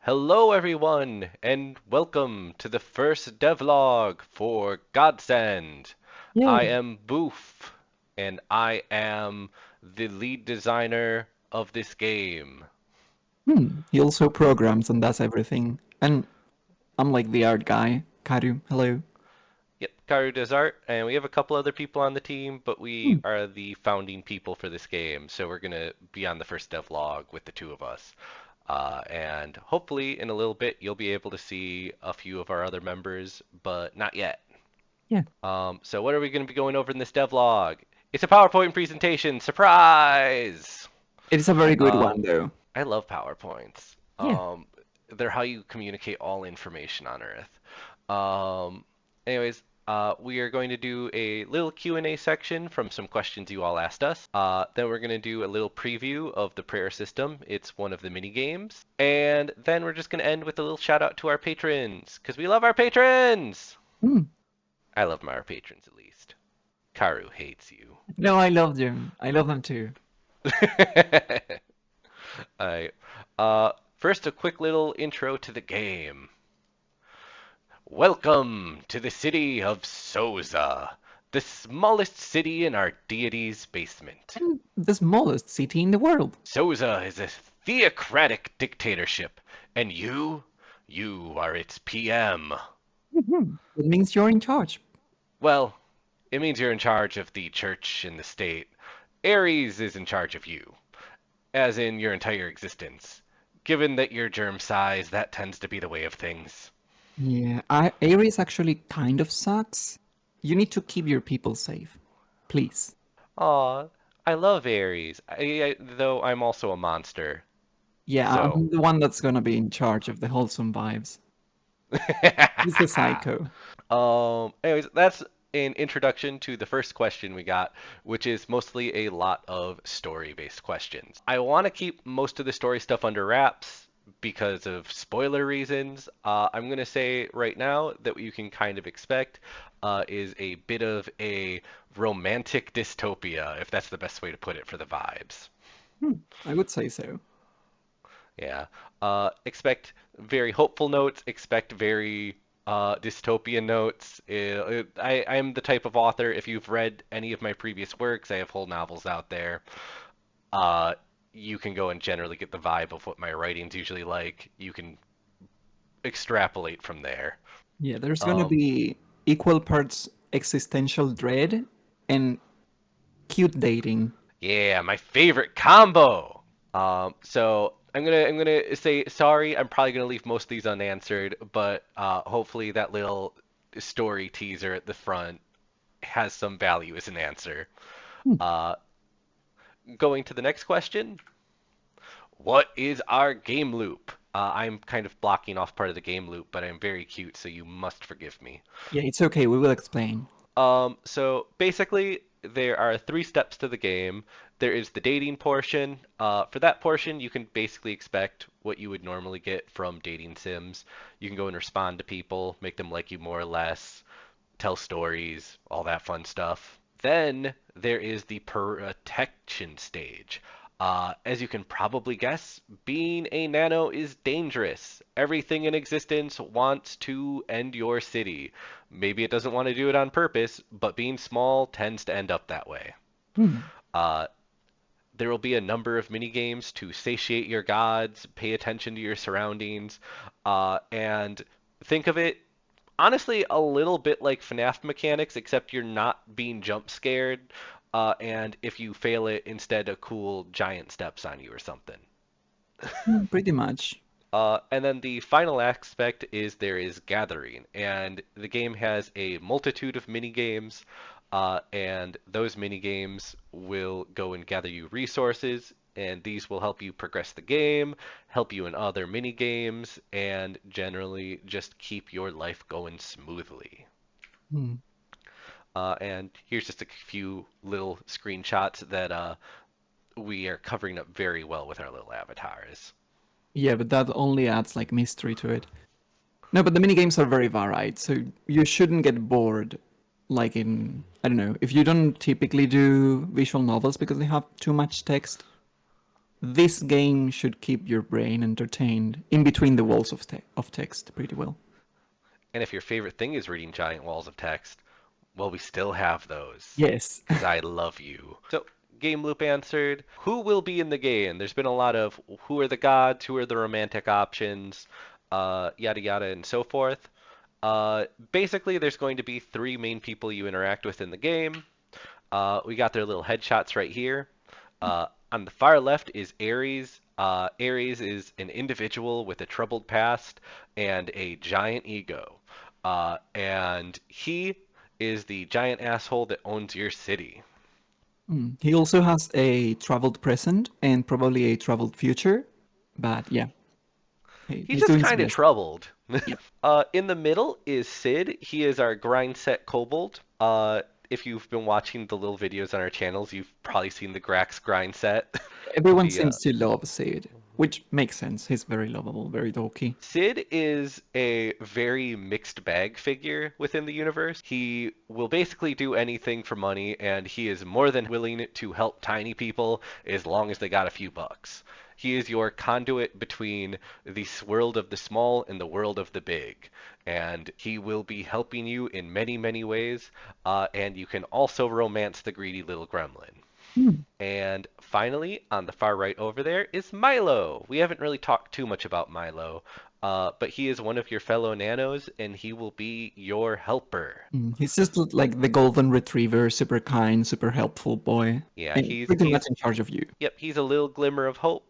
Hello, everyone, and welcome to the first devlog for GodSend. I Yay. am Boof, and I am the lead designer of this game. He also programs and does everything. And I'm like the art guy. Karu, hello. Yep, Karu does art, and we have a couple other people on the team, but we Hmm. are the founding people for this game, so we're gonna be on the first devlog with the two of us. And hopefully, in a little bit, you'll be able to see a few of our other members, but not yet. Yeah, So what are we going to be going over in this devlog? It's a PowerPoint presentation. Surprise! it is a very good Um, one though. I love PowerPoints. Yeah. They're how you communicate all information on Earth. Anyways, we are going to do a little Q&A section from some questions you all asked us. Then we're going to do a little preview of the prayer system. It's one of the mini games. And then we're just going to end with a little shout out to our patrons, because we love our patrons! Hmm. I love our patrons at least. Karu hates you. No, I love them. I love them too. Alright. First, a quick little intro to the game. Welcome to the city of Soza, the smallest city in our deity's basement. And the smallest city in the world. Soza is a theocratic dictatorship, and you are its PM. That means you're in charge. Well, it means you're in charge of the church and the state. Ares is in charge of you, as in your entire existence. Given that you're germ size, that tends to be the way of things. Yeah, Ares actually kind of sucks. You need to keep your people safe. Please. Aw, I love Ares, though I'm also a monster. Yeah, So, I'm the one that's gonna be in charge of the wholesome vibes. He's the psycho. anyways, that's an introduction to the first question we got, which is mostly a lot of story-based questions. I want to keep most of the story stuff under wraps because of spoiler reasons. I'm going to say right now that what you can kind of expect is a bit of a romantic dystopia, if that's the best way to put it for the vibes. I would say so. Yeah. Expect very hopeful notes, expect very dystopian notes. I'm the type of author, if you've read any of my previous works, I have whole novels out there. Uh, you can go and generally get the vibe of what my writing's usually like. You can extrapolate from there. Yeah, there's gonna Um, be equal parts existential dread and cute dating. yeah, my favorite combo. So I'm gonna say sorry. I'm probably gonna leave most of these unanswered, but hopefully that little story teaser at the front has some value as an answer. Hmm, Uh, Going to the next question. What is our game loop? I'm kind of blocking off part of the game loop, but I'm very cute, so you must forgive me. Yeah, it's okay. We will explain. So basically, there are three steps to the game. There is the dating portion. For that portion, you can basically expect what you would normally get from dating sims. You can go and respond to people, make them like you more or less, tell stories, all that fun stuff. Then there is the protection stage. As you can probably guess, being a nano is dangerous. Everything in existence wants to end your city. Maybe it doesn't want to do it on purpose, but being small tends to end up that way. Hmm. Uh, there will be a number of mini games to satiate your gods, pay attention to your surroundings, and think of it honestly a little bit like FNAF mechanics, except you're not being jump scared, and if you fail it, instead a cool giant steps on you or something. Pretty much. And then the final aspect is there is gathering, and the game has a multitude of mini games, and those mini games will go and gather you resources, and these will help you progress the game, help you in other mini games, and generally just keep your life going smoothly. Hmm. And here's just a few little screenshots that we are covering up very well with our little avatars. Yeah, but that only adds like mystery to it. No, but the mini games are very varied, so you shouldn't get bored. Like in, I don't know, if you don't typically do visual novels because they have too much text, this game should keep your brain entertained in between the walls of text pretty well. And if your favorite thing is reading giant walls of text, well, we still have those. Yes. Because I love you. So, Game Loop answered, who will be in the game? There's been a lot of who are the gods, who are the romantic options, yada yada, and so forth. Basically, there's going to be three main people you interact with in the game. We got their little headshots right here. On the far left is Ares. Ares is an individual with a troubled past and a giant ego. And he is the giant asshole that owns your city. He also has a traveled present and probably a traveled future, but yeah, He's he's just doing his kind of best. troubled. Yep. In the middle is Sid. He is our grind set kobold. If you've been watching the little videos on our channels, you've probably seen the Grax grind set. Everyone the seems to love Sid, which makes sense. He's very lovable, very dorky. Sid is a very mixed bag figure within the universe. He will basically do anything for money, and he is more than willing to help tiny people as long as they got a few bucks. He is your conduit between the world of the small and the world of the big. And he will be helping you in many, many ways. And you can also romance the greedy little gremlin. Hmm. And finally, on the far right over there is Milo. We haven't really talked too much about Milo, but he is one of your fellow nanos, and he will be your helper. He's just like the golden retriever, super kind, super helpful boy, Yeah, and he's pretty much he's in charge of you. yep, he's a little glimmer of hope.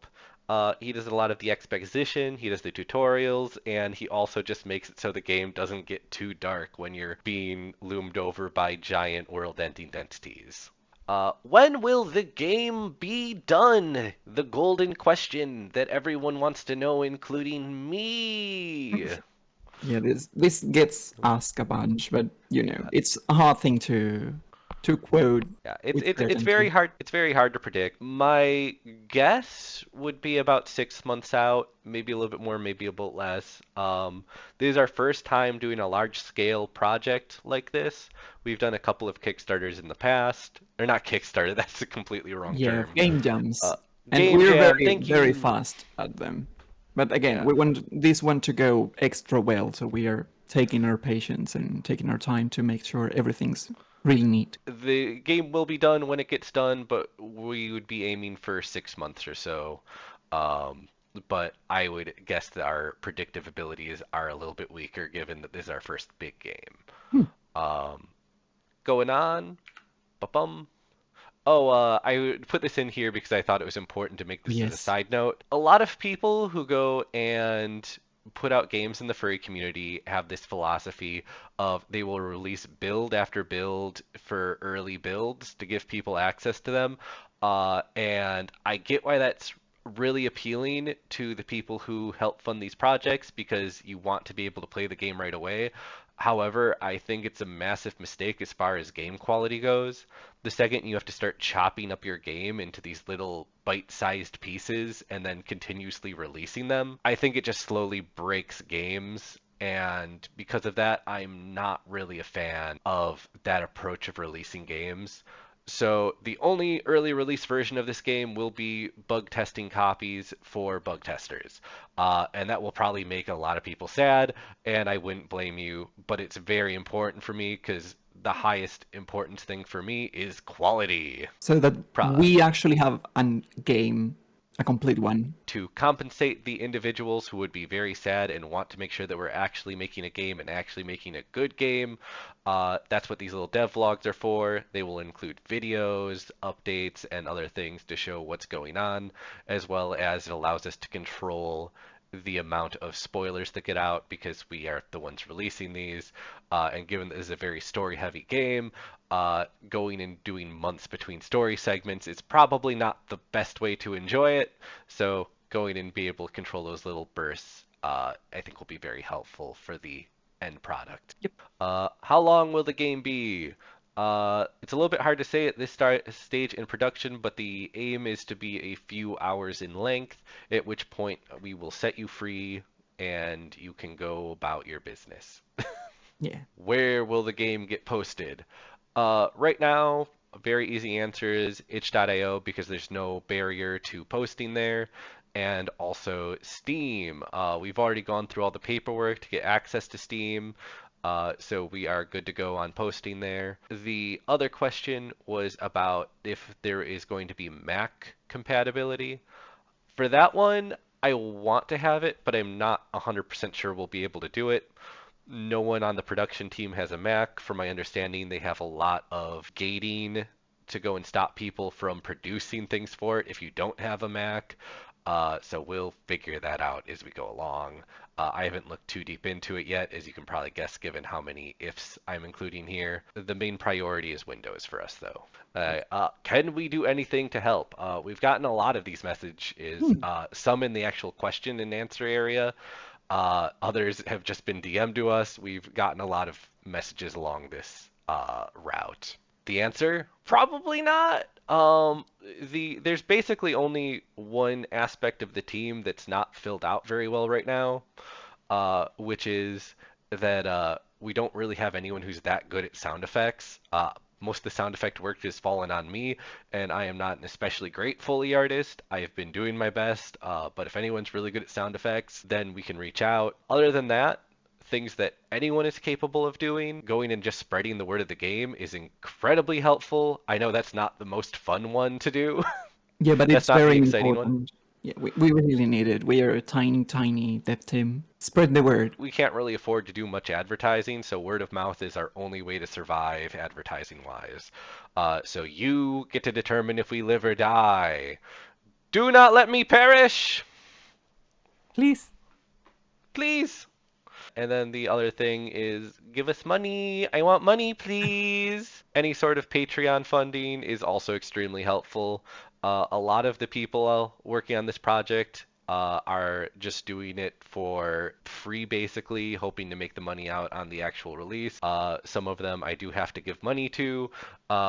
He does a lot of the exposition, he does the tutorials, and he also just makes it so the game doesn't get too dark when you're being loomed over by giant world-ending entities. When will the game be done? The golden question that everyone wants to know, including me. Yeah, this gets asked a bunch, but it's a hard thing to quote Yeah, with it's very certainty. hard. It's very hard to predict. My guess would be about 6 months out, maybe a little bit more, maybe a bit less. This is our first time doing a large scale project like this. We've done a couple of Kickstarters in the past, or not Kickstarter. That's a completely wrong Yeah, term. game Uh, jams, and Game we're Jam. very Thank very you. fast at them. But again, Yeah. we want this one to go extra well, so we are taking our patience and taking our time to make sure everything's really neat. The game will be done when it gets done, but we would be aiming for 6 months or so. Um, but I would guess that our predictive abilities are a little bit weaker given that this is our first big game. Hmm. Um, Going on. Ba-bum. Oh, I would put this in here because I thought it was important to make this as a Yes. side note. A lot of people who go and put out games in the furry community have this philosophy of they will release build after build for early builds to give people access to them. And I get why that's really appealing to the people who help fund these projects because you want to be able to play the game right away. However, I think it's a massive mistake as far as game quality goes. The second you have to start chopping up your game into these little bite-sized pieces and then continuously releasing them, I think it just slowly breaks games. And because of that, I'm not really a fan of that approach of releasing games. So the only early release version of this game will be bug testing copies for bug testers. And that will probably make a lot of people sad, and I wouldn't blame you, but it's very important for me because the highest importance thing for me is quality. So that Pro- we actually have a game, a complete one. to compensate the individuals who would be very sad and want to make sure that we're actually making a game and actually making a good game. That's what these little dev vlogs are for. They will include videos, updates, and other things to show what's going on, as well as it allows us to control the amount of spoilers that get out because we are the ones releasing these. And given that this is a very story heavy game, going and doing months between story segments is probably not the best way to enjoy it. So going and be able to control those little bursts, I think will be very helpful for the end product. Yep. How long will the game be? It's a little bit hard to say at this stage in production, but the aim is to be a few hours in length, at which point we will set you free and you can go about your business. Yeah. Where will the game get posted? Right now, A very easy answer is itch.io because there's no barrier to posting there. And also Steam. We've already gone through all the paperwork to get access to Steam, so we are good to go on posting there. The other question was about if there is going to be Mac compatibility. For that one, I want to have it, but I'm not 100% sure we'll be able to do it. No one on the production team has a Mac. From my understanding, they have a lot of gating to go and stop people from producing things for it if you don't have a Mac. So we'll figure that out as we go along. I haven't looked too deep into it yet, as you can probably guess given how many ifs I'm including here. The main priority is Windows for us, though. Can we do anything to help? We've gotten a lot of these messages, Hmm. some in the actual question and answer area. Others have just been DM'd to us. We've gotten a lot of messages along this route. The answer? Probably not. There's basically only one aspect of the team that's not filled out very well right now, which is that we don't really have anyone who's that good at sound effects. Most of the sound effect work has fallen on me, and I am not an especially great Foley artist. I have been doing my best, but if anyone's really good at sound effects, then we can reach out. Other than that, things that anyone is capable of doing, going and just spreading the word of the game is incredibly helpful. I know that's not the most fun one to do. Yeah, but That's it's not the very exciting one. important. Yeah, we really need it. We are a tiny, tiny dev team. Spread the word. We can't really afford to do much advertising, so word of mouth is our only way to survive advertising wise. So you get to determine if we live or die. Do not let me perish, Please. please. And then the other thing is give us money. I want money, please. Any sort of Patreon funding is also extremely helpful. A lot of the people working on this project are just doing it for free, basically, hoping to make the money out on the actual release. Some of them I do have to give money to,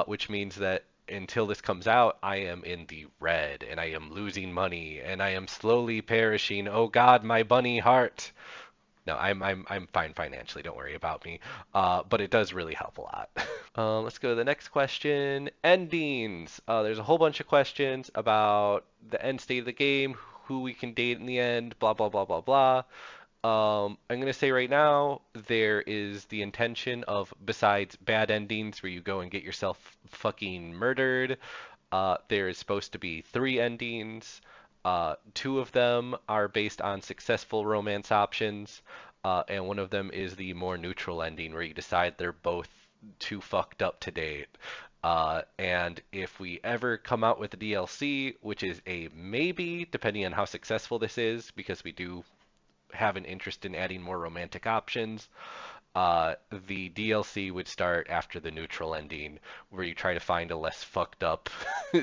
which means that until this comes out, I am in the red and I am losing money and I am slowly perishing. Oh God, my bunny heart. No, I'm fine financially. Don't worry about me. But it does really help a lot. Let's go to the next question. Endings. There's a whole bunch of questions about the end state of the game, who we can date in the end, blah blah blah blah blah. I'm gonna say right now there is the intention of, besides bad endings where you go and get yourself fucking murdered, there is supposed to be three endings. Two of them are based on successful romance options, and one of them is the more neutral ending where you decide they're both too fucked up to date. And if we ever come out with a DLC, which is a maybe, depending on how successful this is, because we do have an interest in adding more romantic options, the DLC would start after the neutral ending, where you try to find a less fucked up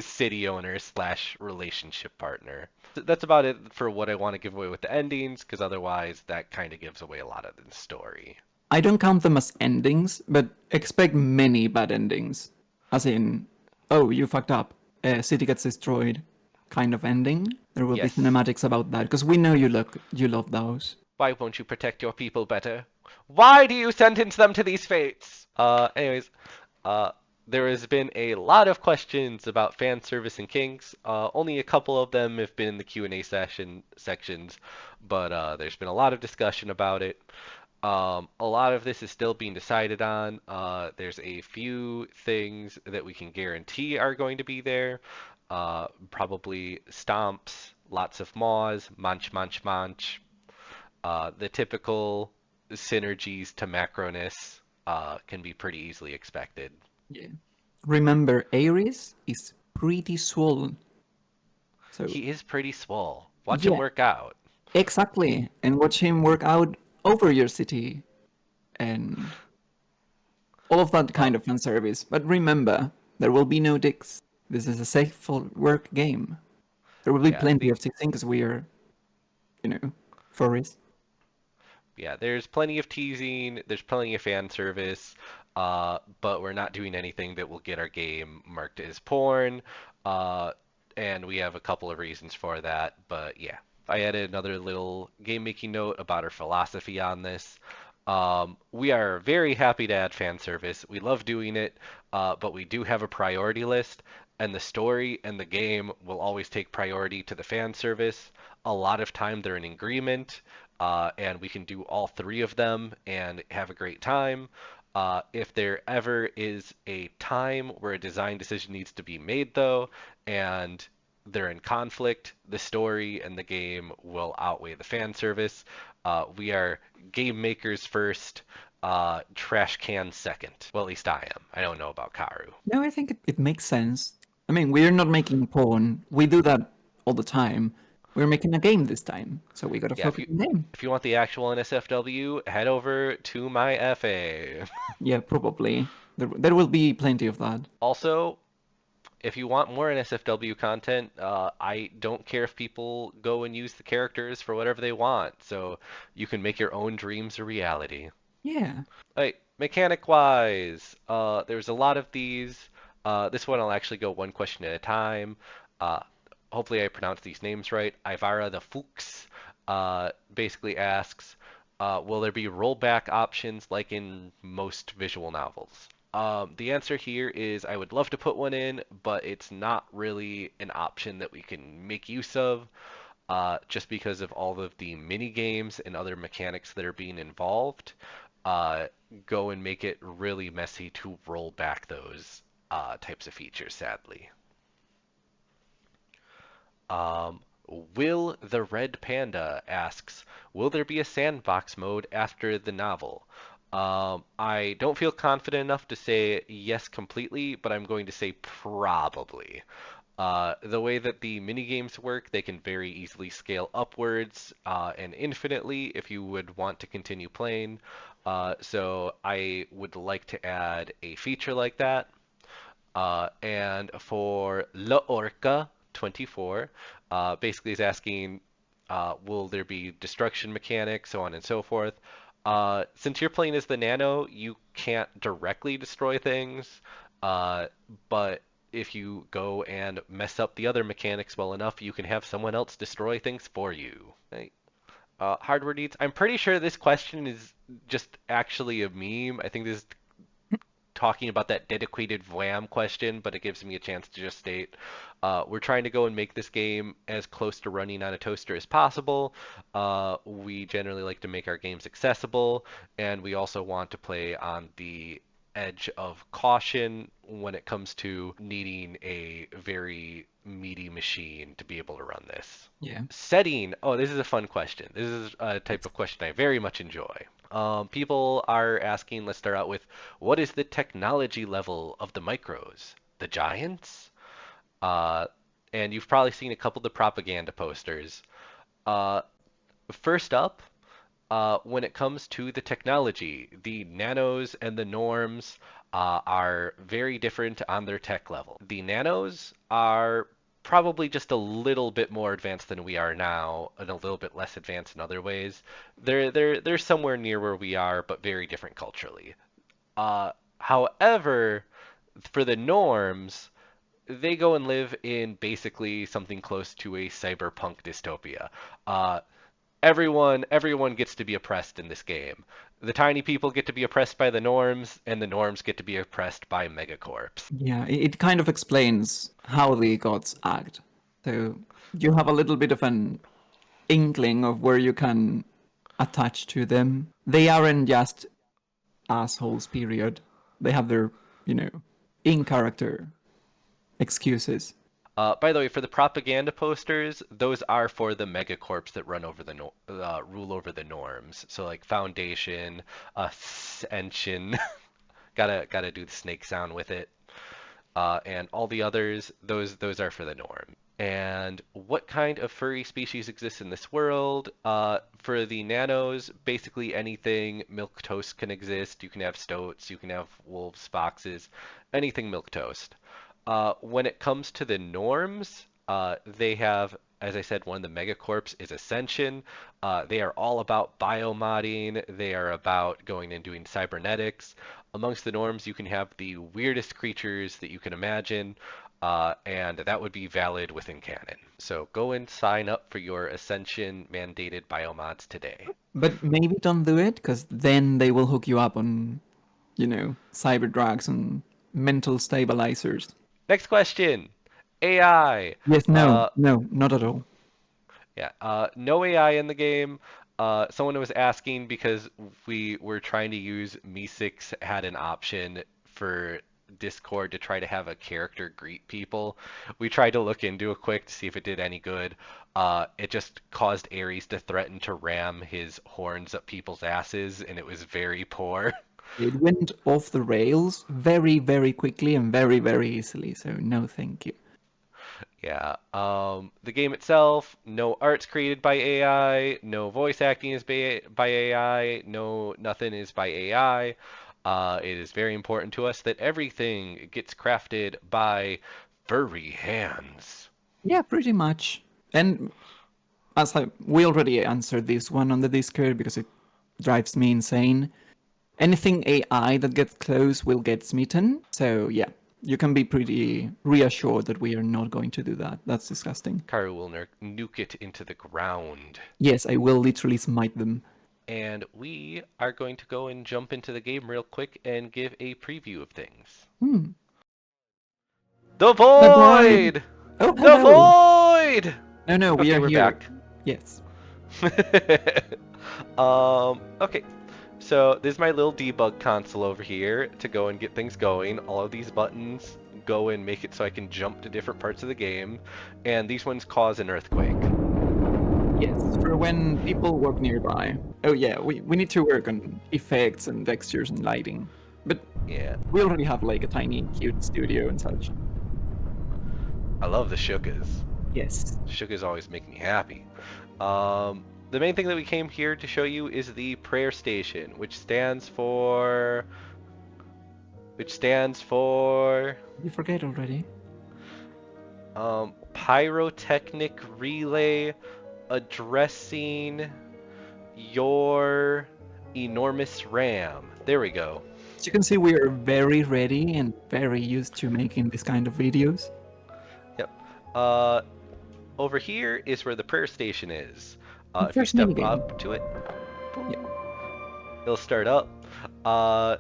city owner slash relationship partner. That's about it for what I want to give away with the endings, because otherwise that kind of gives away a lot of the story. I don't count them as endings, but expect many bad endings. As in, oh, you fucked up. City gets destroyed. Kind of ending. There will be Yes. cinematics about that because we know you love those. Why won't you protect your people better? Why do you sentence them to these fates? Anyways, uh, there has been a lot of questions about fan service and kinks. Only a couple of them have been in the Q&A sections, but there's been a lot of discussion about it. A lot of this is still being decided on. There's a few things that we can guarantee are going to be there. Probably stomps, lots of maws, munch, munch, munch. The typical synergies to macroness can be pretty easily expected. Yeah. Remember, Ares is pretty swollen. So, He is pretty swole. Watch him yeah, work out. exactly. And watch him work out over your city and all of that Uh, kind of fan service. But remember, there will be no dicks. This is a safe for work game. There will be yeah, plenty the of sixing because we are, furries. yeah, there's plenty of teasing, there's plenty of fan service, but we're not doing anything that will get our game marked as porn. Uh, and we have a couple of reasons for that, but yeah. I added another little game making note about our philosophy on this. We are very happy to add fan service. We love doing it, but we do have a priority list, and the story and the game will always take priority to the fan service. A lot of time they're in agreement, and we can do all three of them and have a great time. If there ever is a time where a design decision needs to be made, though, and they're in conflict, the story and the game will outweigh the fan service. We are game makers first, trash can second. Well, at least I am. I don't know about Karu. No, I think it makes sense. I mean, we're not making porn. We do that all the time. We're making a game this time, so we gotta Yeah, focus on the game. if you want the actual NSFW, head over to my FA. Yeah, probably. There will be plenty of that. Also, if you want more NSFW content, I don't care if people go and use the characters for whatever they want, so you can make your own dreams a reality. Yeah. Right, mechanic wise, there's a lot of these. This one I'll actually go one question at a time. Uh, Hopefully I pronounce these names right. Ivara the Fuchs basically asks, will there be rollback options like in most visual novels? The answer here is I would love to put one in, but it's not really an option that we can make use of, just because of all of the mini games and other mechanics that are being involved. Uh, Go and make it really messy to roll back those types of features, sadly. Um, Will the Red Panda asks, will there be a sandbox mode after the novel? I don't feel confident enough to say yes completely, but I'm going to say probably. The way that the mini games work, they can very easily scale upwards and infinitely if you would want to continue playing. So I would like to add a feature like that. And for La Orca 24, basically is asking, will there be destruction mechanics, so on and so forth. Since you're playing as the Nano, you can't directly destroy things, uh, but if you go and mess up the other mechanics well enough, you can have someone else destroy things for you. Right? Hardware needs. I'm pretty sure this question is just actually a meme. I think this is talking about that dedicated VLAM question, but it gives me a chance to just state we're trying to go and make this game as close to running on a toaster as possible. We generally like to make our games accessible, and we also want to play on the edge of caution when it comes to needing a very meaty machine to be able to run this. Yeah. Setting. Oh, this is a fun question. This is a type of question I very much enjoy. People are asking, let's start out with, what is the technology level of the micros? The giants? Uh, and you've probably seen a couple of the propaganda posters. Uh, First up, when it comes to the technology, the nanos and the norms are very different on their tech level. The nanos are probably just a little bit more advanced than we are now, and a little bit less advanced in other ways. They're somewhere near where we are, but very different culturally. However, for the norms, they go and live in basically something close to a cyberpunk dystopia. Uh, everyone gets to be oppressed in this game. The tiny people get to be oppressed by the norms, and the norms get to be oppressed by megacorps. Yeah, it kind of explains how the gods act. So you have a little bit of an inkling of where you can attach to them. They aren't just assholes, period. They have their, in character excuses. By the way, for the propaganda posters, those are for the megacorps that run over the rule over the norms. So like Foundation, Ascension, gotta do the snake sound with it, and all the others. Those are for the norm. And what kind of furry species exists in this world? For the nanos, basically anything milk toast can exist. You can have stoats, you can have wolves, foxes, anything milk toast. When it comes to the norms, they have, as I said, one of the megacorps is Ascension. They are all about biomodding. They are about going and doing cybernetics. Amongst the norms, you can have the weirdest creatures that you can imagine. and that would be valid within canon. So go and sign up for your Ascension mandated biomods today. But maybe don't do it, because then they will hook you up on, cyber drugs and mental stabilizers. Next question. AI. Yes, no, Uh, no, not at all. Yeah, no AI in the game. Someone was asking because we were trying to use Me6 had an option for Discord to try to have a character greet people. We tried to look into it quick to see if it did any good. It just caused Ares to threaten to ram his horns up people's asses, and it was very poor. It went off the rails very, very quickly and very, very easily, so no thank you. Yeah. The game itself, no art's created by AI, no voice acting is by AI, no nothing is by AI. It is very important to us that everything gets crafted by furry hands. Yeah, pretty much. And we already answered this one on the Discord because it drives me insane. Anything AI that gets close will get smitten. So yeah, you can be pretty reassured that we are not going to do that. That's disgusting. Karu will nuke it into the ground. Yes, I will literally smite them. And we are going to go and jump into the game real quick and give a preview of things. Hmm. The The void! Void! Oh, The hello! Void! No, we Okay, are we're here. back. Yes. Okay. So there's my little debug console over here to go and get things going. All of these buttons go and make it so I can jump to different parts of the game, and these ones cause an earthquake. Yes, for when people walk nearby. Oh yeah, we need to work on effects and textures and lighting. But Yeah, we already have like a tiny cute studio and such. I love the shukas. Yes. Shukas always make me happy. The main thing that we came here to show you is the prayer station, which stands for You forget already. pyrotechnic relay addressing your enormous RAM. There we go. As you can see, we are very ready and very used to making this kind of videos. Yep. Uh, Over here is where the prayer station is. And If you first step minigame. up to it, Yeah. it'll start up. Uh,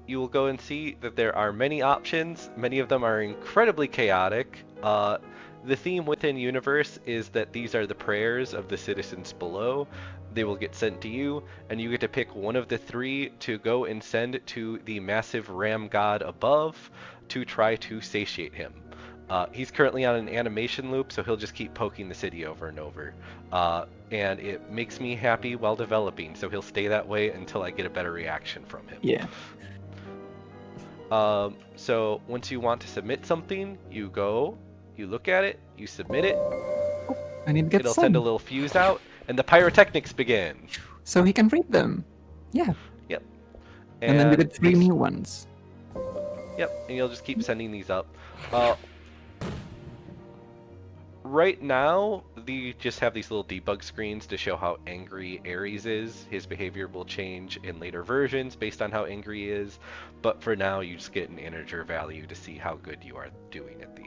you will go and see that there are many options. Many of them are incredibly chaotic. The theme within Universe is that these are the prayers of the citizens below. They will get sent to you, and you get to pick one of the three to go and send to the massive ram god above to try to satiate him. He's currently on an animation loop, so he'll just keep poking the city over and over. And it makes me happy while developing, so he'll stay that way until I get a better reaction from him. Yeah. So once you want to submit something, you go, you look at it, you submit it, I need to get it'll send a some. little fuse out, and the pyrotechnics begin. So he can read them. Yeah. Yep. And then you And get 3 new ones. Yep, and you'll just keep sending these up. Uh, right now, they just have these little debug screens to show how angry Ares is. His behavior will change in later versions based on how angry he is, but for now, you just get an integer value to see how good you are doing at these.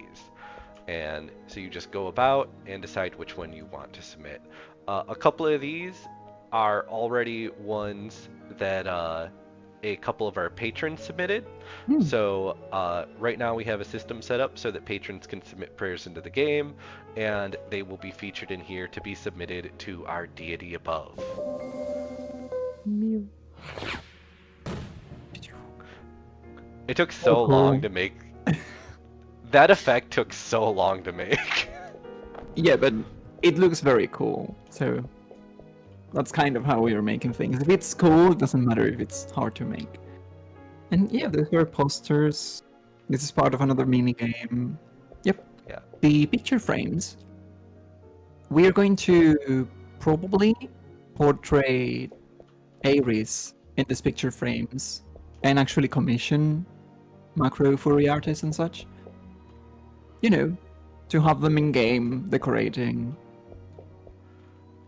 And so you just go about and decide which one you want to submit. A couple of these are already ones that a couple of our patrons submitted. So right now we have a system set up so that patrons can submit prayers into the game, and they will be featured in here to be submitted to our deity above. Mew. It took so long to make. That effect took so long to make. Yeah, but it looks very cool. So that's kind of how we are making things. If it's cool, it doesn't matter if it's hard to make. And yeah, those are posters. This is part of another mini game. Yep. Yeah. The picture frames. We are going to probably portray Ares in these picture frames and actually commission macro furry artists and such. You know, to have them in game decorating.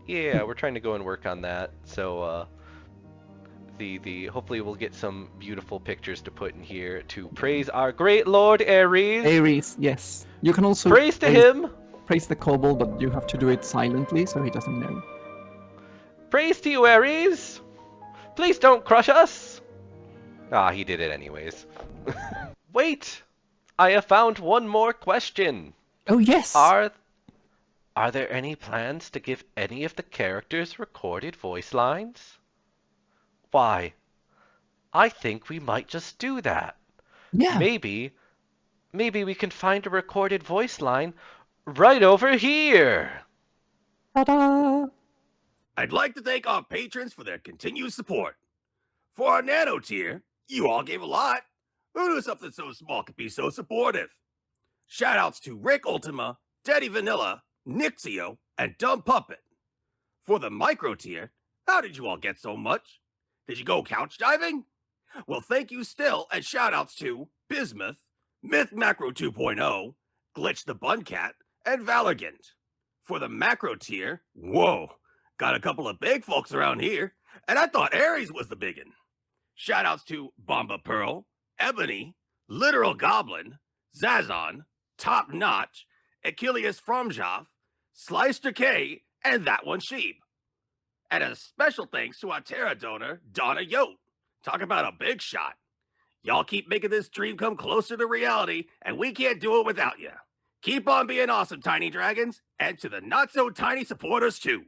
Yeah, we're trying to go and work on that. So the hopefully we'll get some beautiful pictures to put in here to praise our great Lord Ares. Ares, yes. You can also Praise to him. praise the kobold, but you have to do it silently so he doesn't know. Praise to you, Ares. Please don't crush us. Ah, he did it anyways. Wait, I have found one more question. Oh, yes! Are there any plans to give any of the characters recorded voice lines? Why, I think we might just do that. Yeah. Maybe we can find a recorded voice line right over here. Ta-da! I'd like to thank our patrons for their continued support. For our nano tier, you all gave a lot. Who knew something so small could be so supportive? Shoutouts to Rick Ultima, Teddy Vanilla, Nixio, and Dumb Puppet. For the micro tier, how did you all get so much? Did you go couch diving? Well, thank you still, and shoutouts to Bismuth, Myth Macro 2.0, Glitch the Buncat, and Valergant. For the macro tier, whoa, got a couple of big folks around here, and I thought Ares was the biggin'. Shoutouts to Bomba Pearl, Ebony, Literal Goblin, Zazon, Top Notch, Achilles Fromjoff, Slicer K, and That One Sheep. And a special thanks to our Terra donor, Donna Yote. Talk about a big shot. Y'all keep making this dream come closer to reality, and we can't do it without you. Keep on being awesome, Tiny Dragons, and to the not-so-tiny supporters, too.